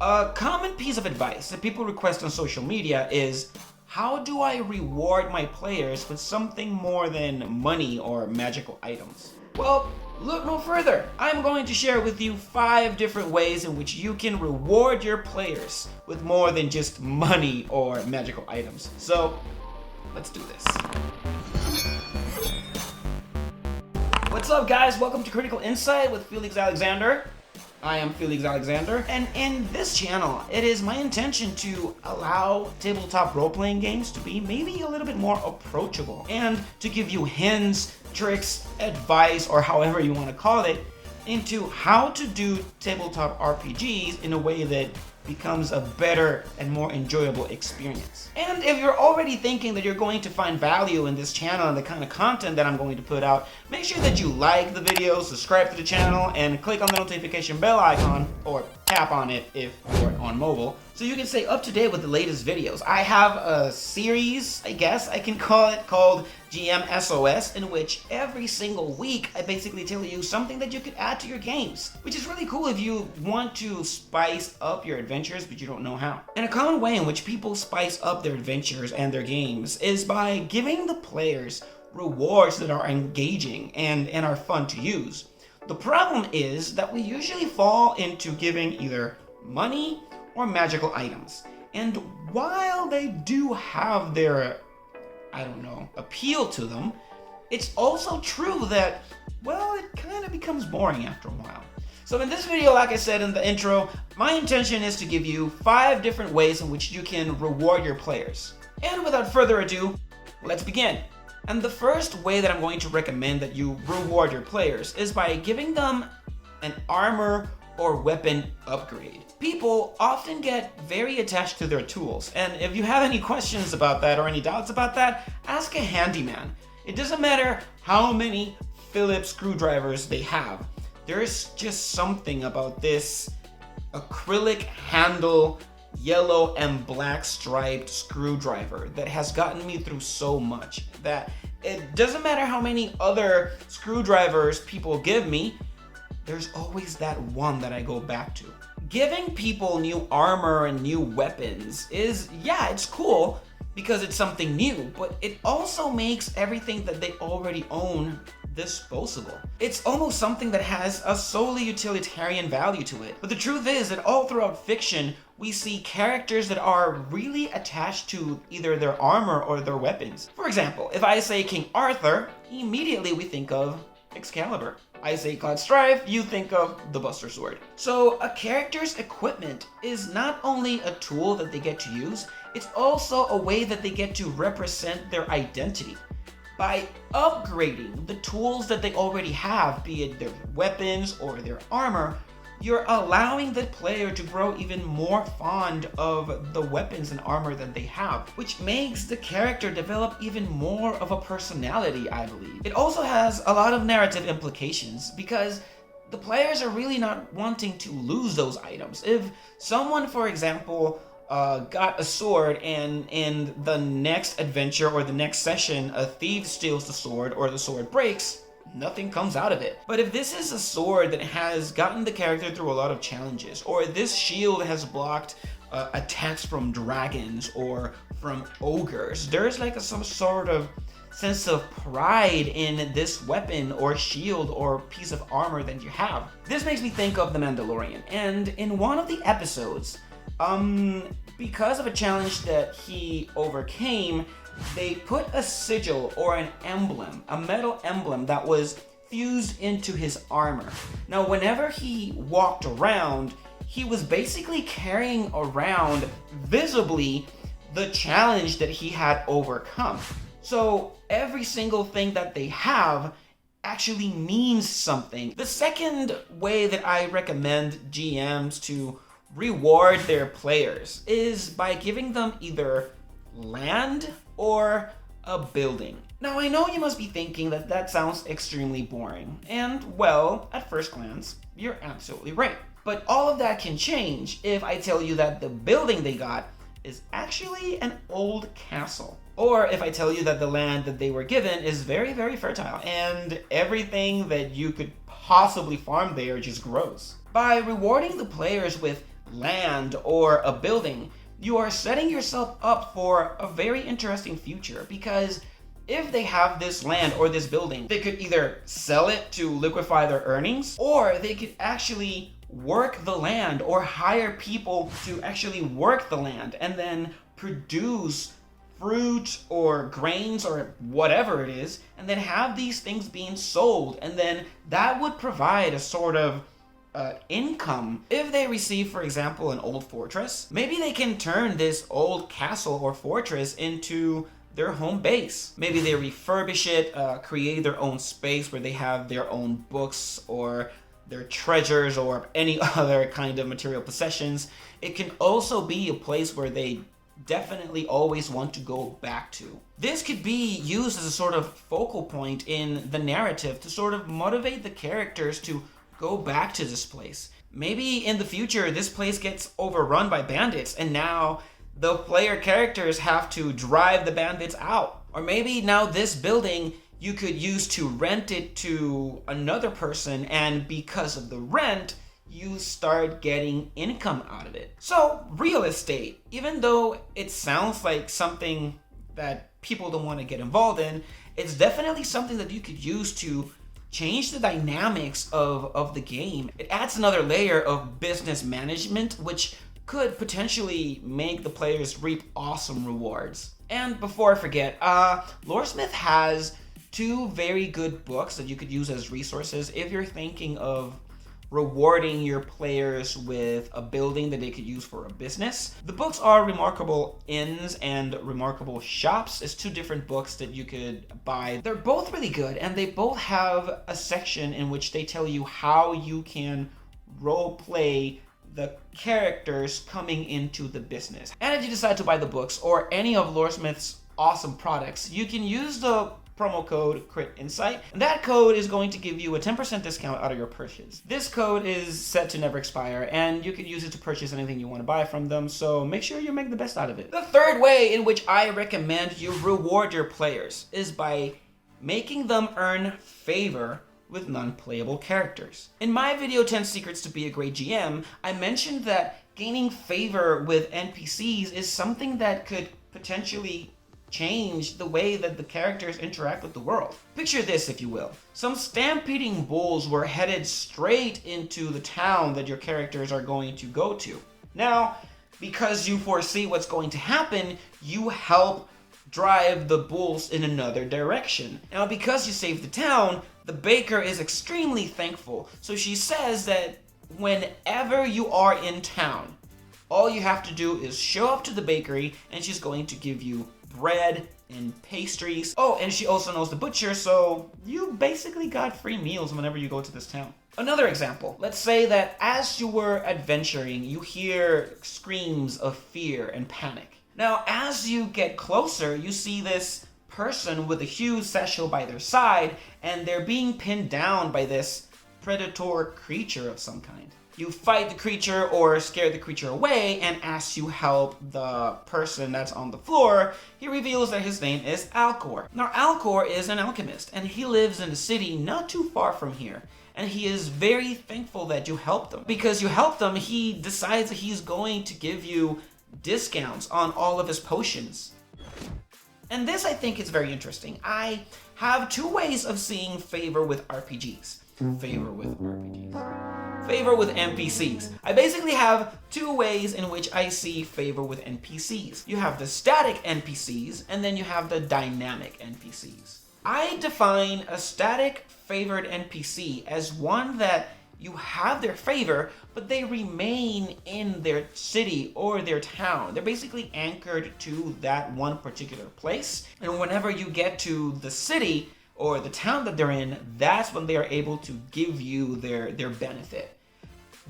A common piece of advice that people request on social media is, how do I reward my players with something more than money or magical items? Well, look no further. I'm going to share with you 5 different ways in which you can reward your players with more than just money or magical items. So, let's do this. What's up, guys? Welcome to Critical Insight with Felix Alexander. I am Felix Alexander, and in this channel, it is my intention to allow tabletop role-playing games to be maybe a little bit more approachable, and to give you hints, tricks, advice, or however you want to call it, into how to do tabletop RPGs in a way that becomes a better and more enjoyable experience. And if you're already thinking that you're going to find value in this channel and the kind of content that I'm going to put out, make sure that you like the video, subscribe to the channel, and click on the notification bell icon, or tap on it if you're on mobile, so you can stay up to date with the latest videos. I have a series, I guess I can call it, called GM SOS, in which every single week I basically tell you something that you could add to your games, which is really cool if you want to spice up your adventures but you don't know how. And a common way in which people spice up their adventures and their games is by giving the players rewards that are engaging and are fun to use. The problem is that we usually fall into giving either money or magical items. And while they do have their, appeal to them, it's also true that, well, it kind of becomes boring after a while. So in this video, like I said in the intro, my intention is to give you 5 different ways in which you can reward your players. And without further ado, let's begin. And the first way that I'm going to recommend that you reward your players is by giving them an armor or weapon upgrade. People often get very attached to their tools, and if you have any questions about that or any doubts about that, ask a handyman. It doesn't matter how many Phillips screwdrivers they have. There's just something about this acrylic handle, yellow and black striped screwdriver that has gotten me through so much that it doesn't matter how many other screwdrivers people give me, there's always that one that I go back to. Giving people new armor and new weapons is, yeah, it's cool because it's something new, but it also makes everything that they already own disposable. It's almost something that has a solely utilitarian value to it. But the truth is that all throughout fiction, we see characters that are really attached to either their armor or their weapons. For example, if I say King Arthur, immediately we think of Excalibur. I say Cloud Strife, you think of the Buster Sword. So a character's equipment is not only a tool that they get to use, it's also a way that they get to represent their identity. By upgrading the tools that they already have, be it their weapons or their armor, you're allowing the player to grow even more fond of the weapons and armor that they have, which makes the character develop even more of a personality, I believe. It also has a lot of narrative implications because the players are really not wanting to lose those items. If someone, for example, got a sword and in the next adventure or the next session a thief steals the sword or the sword breaks, nothing comes out of it. But if this is a sword that has gotten the character through a lot of challenges, or this shield has blocked attacks from dragons or from ogres, there's like some sort of sense of pride in this weapon or shield or piece of armor that you have. This makes me think of The Mandalorian, and in one of the episodes, because of a challenge that he overcame, they put a sigil or an emblem, a metal emblem that was fused into his armor. Now, whenever he walked around, he was basically carrying around visibly the challenge that he had overcome. So every single thing that they have actually means something. The second way that I recommend GMs to reward their players is by giving them either land or a building. Now, I know you must be thinking that that sounds extremely boring, and well, at first glance, you're absolutely right. But all of that can change if I tell you that the building they got is actually an old castle. Or if I tell you that the land that they were given is very, very fertile, and everything that you could possibly farm there just grows. By rewarding the players with land or a building, you are setting yourself up for a very interesting future, because if they have this land or this building, they could either sell it to liquefy their earnings, or they could actually work the land or hire people to actually work the land and then produce fruit or grains or whatever it is, and then have these things being sold, and then that would provide a sort of income. If they receive, for example, an old fortress, maybe they can turn this old castle or fortress into their home base. Maybe they refurbish it, create their own space where they have their own books or their treasures or any other kind of material possessions. It can also be a place where they definitely always want to go back to. This could be used as a sort of focal point in the narrative to sort of motivate the characters to go back to this place. Maybe in the future this place gets overrun by bandits, and now the player characters have to drive the bandits out. Or maybe now this building you could use to rent it to another person, and because of the rent, you start getting income out of it. So real estate, even though it sounds like something that people don't want to get involved in, it's definitely something that you could use to change the dynamics of the game. It adds another layer of business management, which could potentially make the players reap awesome rewards. And before I forget, Loresmith has 2 very good books that you could use as resources if you're thinking of rewarding your players with a building that they could use for a business. The books are Remarkable Inns and Remarkable Shops. It's 2 different books that you could buy. They're both really good, and they both have a section in which they tell you how you can role play the characters coming into the business. And if you decide to buy the books or any of Loresmith's awesome products, you can use the promo code CritInsight, and that code is going to give you a 10% discount out of your purchase. This code is set to never expire, and you can use it to purchase anything you want to buy from them, so make sure you make the best out of it. The third way in which I recommend you reward your players is by making them earn favor with non-playable characters. In my video 10 Secrets to be a Great GM, I mentioned that gaining favor with NPCs is something that could potentially change the way that the characters interact with the world. Picture this, if you will. Some stampeding bulls were headed straight into the town that your characters are going to go to. Now, because you foresee what's going to happen, you help drive the bulls in another direction. Now, because you saved the town, the baker is extremely thankful. So she says that whenever you are in town, all you have to do is show up to the bakery, and she's going to give you bread and pastries. Oh, and she also knows the butcher, so you basically got free meals whenever you go to this town. Another example, let's say that as you were adventuring, you hear screams of fear and panic. Now, as you get closer, you see this person with a huge satchel by their side, and they're being pinned down by this predator creature of some kind. You fight the creature or scare the creature away, and as you help the person that's on the floor, he reveals that his name is Alcor. Now, Alcor is an alchemist, and he lives in a city not too far from here. And he is very thankful that you helped him. Because you helped him, he decides that he's going to give you discounts on all of his potions. And this, I think, is very interesting. I have 2 ways of seeing favor with RPGs. Favor with NPCs. I basically have 2 ways in which I see favor with NPCs. You have the static NPCs, and then you have the dynamic NPCs. I define a static favored NPC as one that you have their favor, but they remain in their city or their town. They're basically anchored to that one particular place, and whenever you get to the city or the town that they're in, that's when they are able to give you their benefit.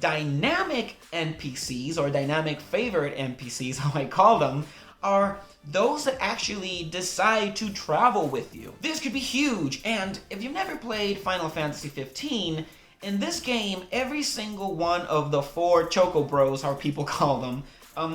Dynamic NPCs, or dynamic favored NPCs, how I call them, are those that actually decide to travel with you. This could be huge, and if you've never played Final Fantasy 15, in this game, every single one of the 4 Choco Bros, how people call them,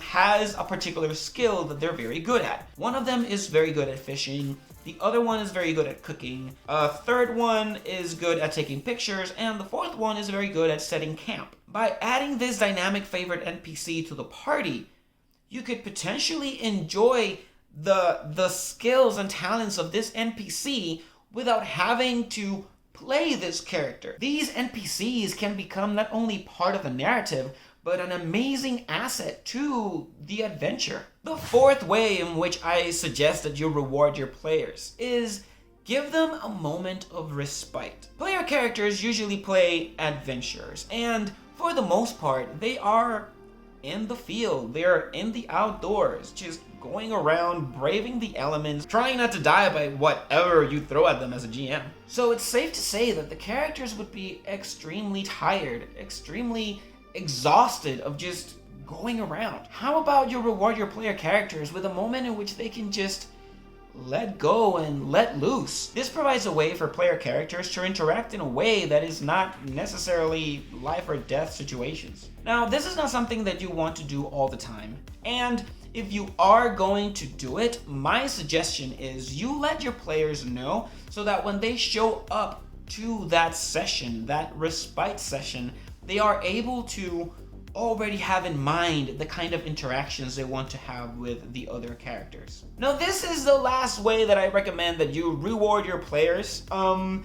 has a particular skill that they're very good at. One of them is very good at fishing, the other one is very good at cooking, a third one is good at taking pictures, and the 4th one is very good at setting camp. By adding this dynamic favored NPC to the party, you could potentially enjoy the skills and talents of this NPC without having to play this character. These NPCs can become not only part of the narrative, but an amazing asset to the adventure. The fourth way in which I suggest that you reward your players is give them a moment of respite. Player characters usually play adventures, and for the most part, they are in the field, they're in the outdoors, just going around, braving the elements, trying not to die by whatever you throw at them as a GM. So it's safe to say that the characters would be extremely tired, extremely exhausted of just going around. How about you reward your player characters with a moment in which they can just let go and let loose? This provides a way for player characters to interact in a way that is not necessarily life or death situations. Now, this is not something that you want to do all the time, and if you are going to do it, my suggestion is you let your players know so that when they show up to that session, that respite session, they are able to already have in mind the kind of interactions they want to have with the other characters. Now, this is the last way that I recommend that you reward your players, and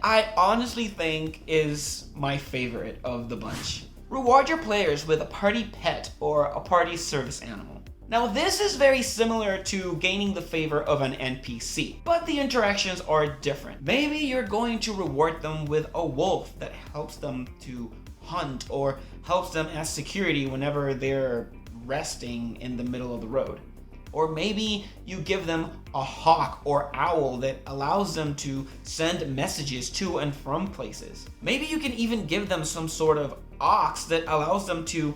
I honestly think is my favorite of the bunch. Reward your players with a party pet or a party service animal. Now, this is very similar to gaining the favor of an NPC, but the interactions are different. Maybe you're going to reward them with a wolf that helps them to hunt or helps them as security whenever they're resting in the middle of the road. Or maybe you give them a hawk or owl that allows them to send messages to and from places. Maybe you can even give them some sort of ox that allows them to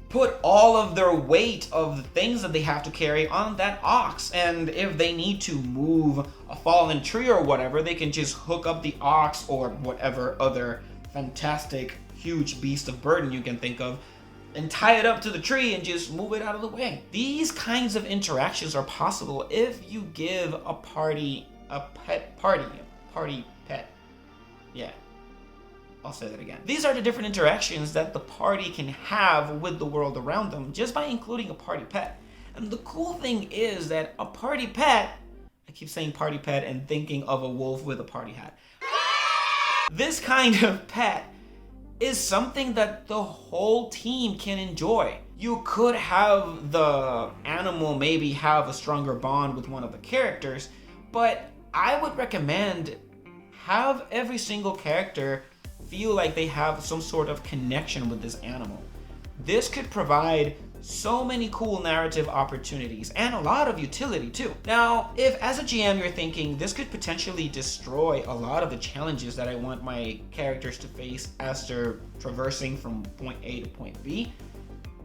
put all of their weight of the things that they have to carry on that ox. And if they need to move a fallen tree or whatever, they can just hook up the ox or whatever other fantastic huge beast of burden you can think of and tie it up to the tree and just move it out of the way. These kinds of interactions are possible if you give a party a party pet. Yeah, I'll say that again. These are the different interactions that the party can have with the world around them just by including a party pet. And the cool thing is that a party pet, I keep saying party pet and thinking of a wolf with a party hat. This kind of pet is something that the whole team can enjoy. You could have the animal maybe have a stronger bond with one of the characters, but I would recommend have every single character feel like they have some sort of connection with this animal. This could provide so many cool narrative opportunities and a lot of utility too. Now, if as a GM you're thinking this could potentially destroy a lot of the challenges that I want my characters to face as they're traversing from point A to point B,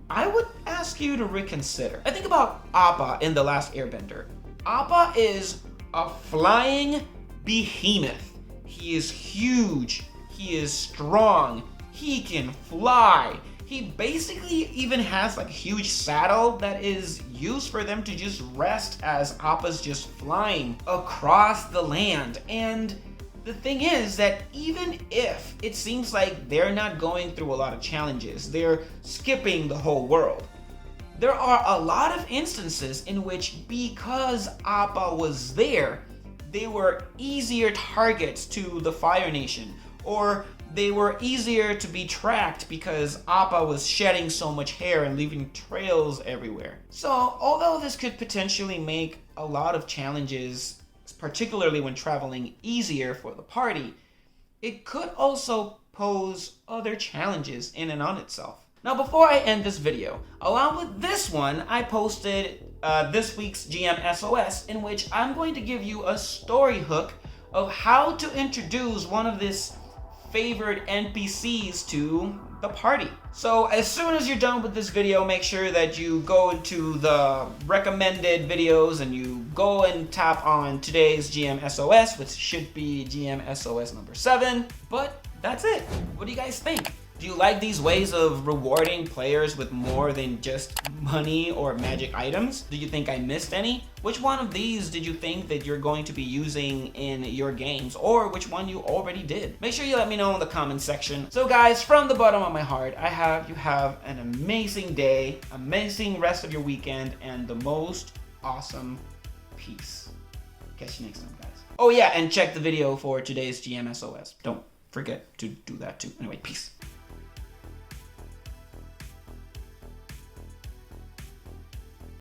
I would ask you to reconsider. I think about Appa in The Last Airbender. Appa is a flying behemoth. He is huge, he is strong, he can fly. He basically even has like a huge saddle that is used for them to just rest as Appa's just flying across the land. And the thing is that even if it seems like they're not going through a lot of challenges, they're skipping the whole world, there are a lot of instances in which because Appa was there, they were easier targets to the Fire Nation, or they were easier to be tracked because Appa was shedding so much hair and leaving trails everywhere. So, although this could potentially make a lot of challenges, particularly when traveling, easier for the party, it could also pose other challenges in and on itself. Now, before I end this video, along with this one, I posted this week's GM SOS, in which I'm going to give you a story hook of how to introduce one of this favored NPCs to the party. So as soon as you're done with this video, make sure that you go to the recommended videos and you go and tap on today's GM SOS, which should be GM SOS number 7. But that's it. What do you guys think? Do you like these ways of rewarding players with more than just money or magic items? Do you think I missed any? Which one of these did you think that you're going to be using in your games, or which one you already did? Make sure you let me know in the comment section. So guys, from the bottom of my heart, you have an amazing day, amazing rest of your weekend, and the most awesome peace. Catch you next time, guys. Oh yeah, and check the video for today's GM SOS. Don't forget to do that too. Anyway, peace.